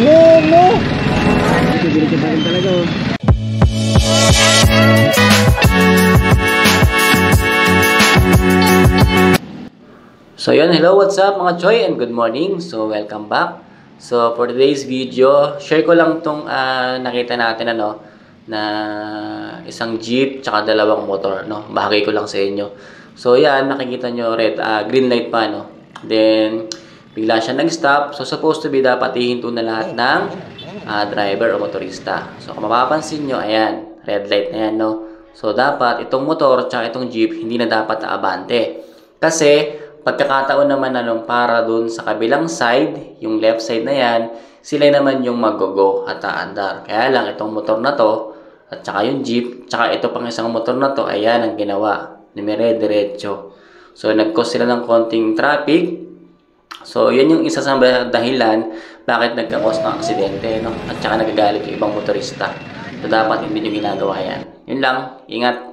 No! Diretso pa rin talaga oh. So yun, hello, what's up mga Choy and good morning. So welcome back. So for today's video, share ko lang tong nakita natin na isang jeep tsaka dalawang motor, no. Bahagi ko lang sa inyo. So yan, nakikita nyo green light pa, no. Then bigla siya nag-stop. So supposed to be dapat ihinto na lahat ng driver o motorista. So kung mapapansin nyo, ayan, red light na yan, no. So dapat itong motor tsaka itong jeep hindi na dapat aabante. Kasi pagkakataon naman para dun sa kabilang side, yung left side na yan, sila naman yung mag-go at aandar. Kaya lang itong motor na to at saka yung jeep, tsaka ito pang isang motor na to, ayan ang ginawa, dumire-diretso. So nag-cause sila ng konting traffic. So yun yung isa sa dahilan bakit nagka-cause ng aksidente, no? At saka nagagalit yung ibang motorista. So dapat hindi nyo ginagawa yan. Yun lang, ingat.